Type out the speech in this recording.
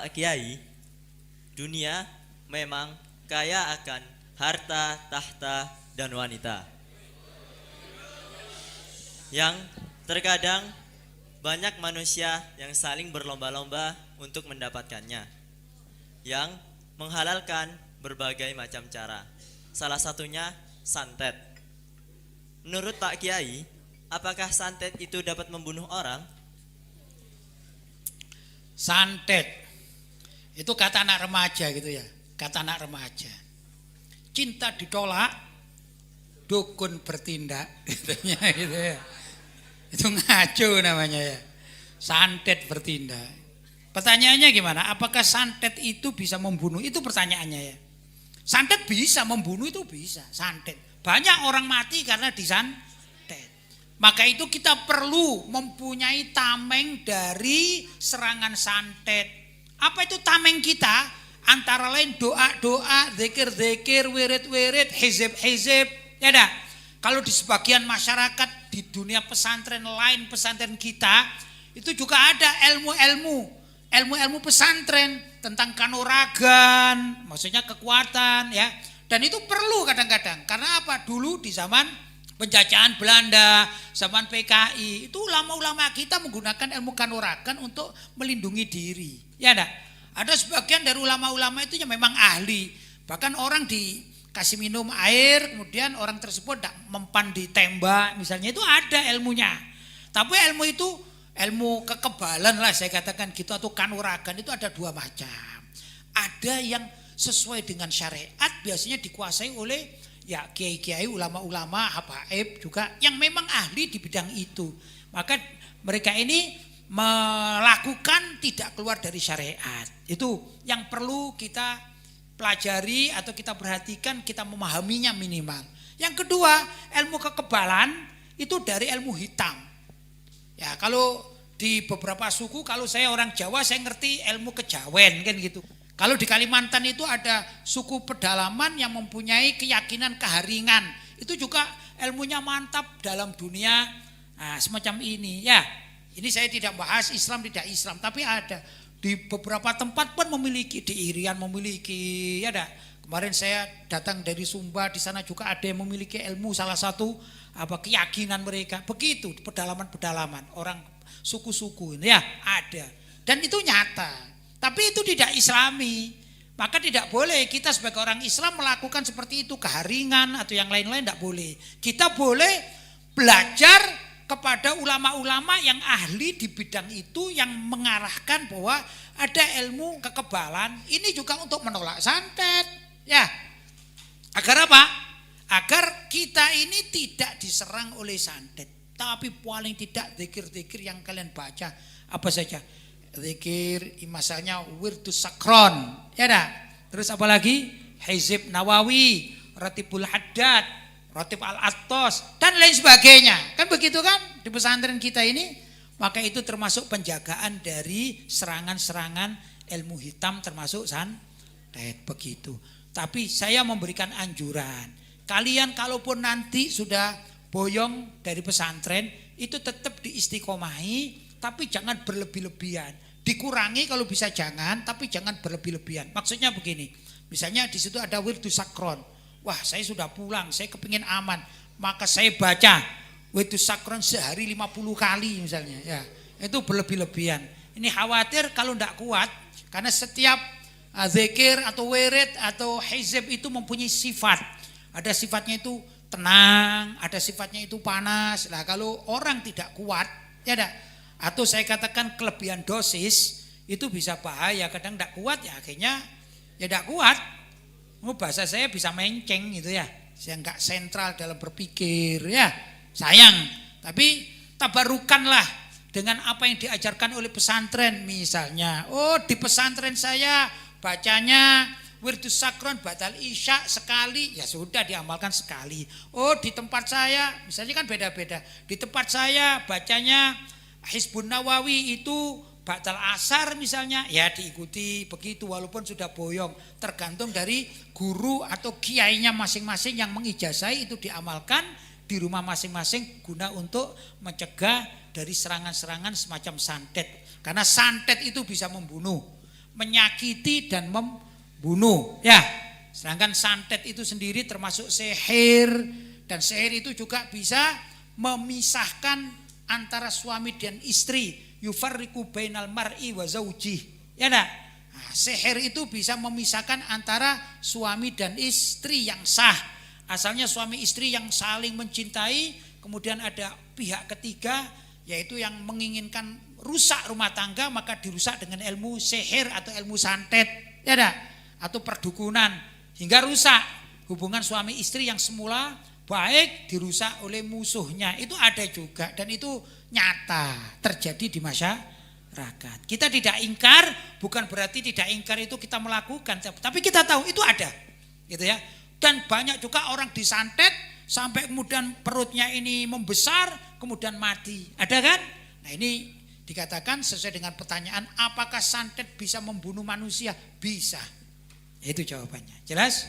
Pak Kiai, dunia memang kaya akan harta, tahta, dan wanita. Yang terkadang banyak manusia yang saling berlomba-lomba untuk mendapatkannya, yang menghalalkan berbagai macam cara. Salah satunya santet. Menurut Pak Kiai, apakah santet itu dapat membunuh orang? Santet itu kata anak remaja gitu ya, kata anak remaja. Cinta ditolak, dukun bertindak, gitu ya. Itu ngaco namanya ya. Santet bertindak. Pertanyaannya gimana? Apakah santet itu bisa membunuh? Itu pertanyaannya ya. Santet bisa membunuh, itu bisa. Santet. Banyak orang mati karena disantet. Maka itu kita perlu mempunyai tameng dari serangan santet. Apa itu tameng kita? Antara lain doa-doa, zikir-zikir, wirid-wirid, hizib-hizib. Ya dah. Kalau di sebagian masyarakat di dunia pesantren lain, pesantren kita, itu juga ada ilmu pesantren tentang kanuragan, maksudnya kekuatan ya. Dan itu perlu kadang-kadang. Karena apa? Dulu di zaman penjajahan Belanda, zaman PKI, itu ulama-ulama kita menggunakan ilmu kanuragan untuk melindungi diri. Ya enggak? Ada sebagian dari ulama-ulama itu yang memang ahli. Bahkan orang dikasih minum air, kemudian orang tersebut mempan ditembak, misalnya, itu ada ilmunya. Tapi ilmu itu, ilmu kekebalan lah saya katakan gitu, atau kanuragan itu ada dua macam. Ada yang sesuai dengan syariat, biasanya dikuasai oleh ya kiai-kiai, ulama-ulama, habaib juga yang memang ahli di bidang itu. Maka mereka ini melakukan tidak keluar dari syariat. Itu yang perlu kita pelajari atau kita perhatikan, kita memahaminya minimal. Yang kedua, ilmu kekebalan itu dari ilmu hitam. Ya, kalau di beberapa suku, kalau saya orang Jawa saya ngerti ilmu kejawen kan gitu. Kalau di Kalimantan itu ada suku pedalaman yang mempunyai keyakinan keharingan. Itu juga ilmunya mantap dalam dunia semacam ini. Ya, ini saya tidak bahas Islam tidak Islam, tapi ada di beberapa tempat pun memiliki, di Irian memiliki. Ya, ada. Kemarin saya datang dari Sumba, di sana juga ada yang memiliki ilmu salah satu keyakinan mereka. Begitu pedalaman-pedalaman orang suku-suku ini ya ada. Dan itu nyata. Tapi itu tidak Islami. Maka tidak boleh kita sebagai orang Islam melakukan seperti itu, keharingan atau yang lain-lain tidak boleh. Kita boleh belajar kepada ulama-ulama yang ahli di bidang itu, yang mengarahkan bahwa ada ilmu kekebalan. Ini juga untuk menolak santet. Ya. Agar apa? Agar kita ini tidak diserang oleh santet. Tapi paling tidak zikir-zikir yang kalian baca apa saja? Zikir misalnya wirdus sakron, ya dah. Terus apa lagi? Hizib Nawawi, Ratibul Haddad, Ratib Al-Attos dan lain sebagainya. Kan begitu kan di pesantren kita ini? Maka itu termasuk penjagaan dari serangan-serangan ilmu hitam termasuk santet begitu. Tapi saya memberikan anjuran, kalian kalaupun nanti sudah boyong dari pesantren itu tetap diistiqomahi, tapi jangan berlebih-lebihan. Dikurangi kalau bisa jangan, tapi jangan berlebih-lebihan. Maksudnya begini, misalnya di situ ada wirdus sakron. Wah, saya sudah pulang, saya kepingin aman, maka saya baca wirdus sakron sehari 50 kali misalnya. Ya, itu berlebih-lebihan. Ini khawatir kalau tidak kuat, karena setiap zikir atau wirid atau hizib itu mempunyai sifat. Ada sifatnya itu tenang, ada sifatnya itu panas. Nah, kalau orang tidak kuat, ya dah. Atau saya katakan kelebihan dosis itu bisa bahaya, kadang tidak kuat ya akhirnya ya tidak kuat. Bahasa saya bisa menceng gitu ya, saya nggak sentral dalam berpikir ya, sayang. Tapi tabarukanlah dengan apa yang diajarkan oleh pesantren. Misalnya, oh di pesantren saya bacanya wirdus sakron batal isya sekali, ya sudah diamalkan sekali. Oh di tempat saya, misalnya kan beda-beda. Di tempat saya bacanya Hizbun Nawawi itu batal asar misalnya, ya diikuti begitu walaupun sudah boyong. Tergantung dari guru atau kiainya masing-masing yang mengijazahi, itu diamalkan di rumah masing-masing guna untuk mencegah dari serangan-serangan semacam santet. Karena santet itu bisa membunuh. menyakiti dan membunuh. Ya, sedangkan santet itu sendiri termasuk sihir, dan sihir itu juga bisa memisahkan antara suami dan istri. Yufarriqu bainal mar'i wa zaujih. Ya enggak? Nah, sihir itu bisa memisahkan antara suami dan istri yang sah. Asalnya suami istri yang saling mencintai, kemudian ada pihak ketiga yaitu yang menginginkan rusak rumah tangga, maka dirusak dengan ilmu sihir atau ilmu santet, ya enggak? Atau perdukunan, hingga rusak hubungan suami istri yang semula baik dirusak oleh musuhnya. Itu ada juga dan itu nyata terjadi di masyarakat. Kita tidak ingkar, bukan berarti tidak ingkar itu kita melakukan, tapi kita tahu itu ada, gitu ya. Dan banyak juga orang disantet sampai kemudian perutnya ini membesar, kemudian mati. Ada kan? Nah, ini dikatakan sesuai dengan pertanyaan, apakah santet bisa membunuh manusia? Bisa. Itu jawabannya. Jelas?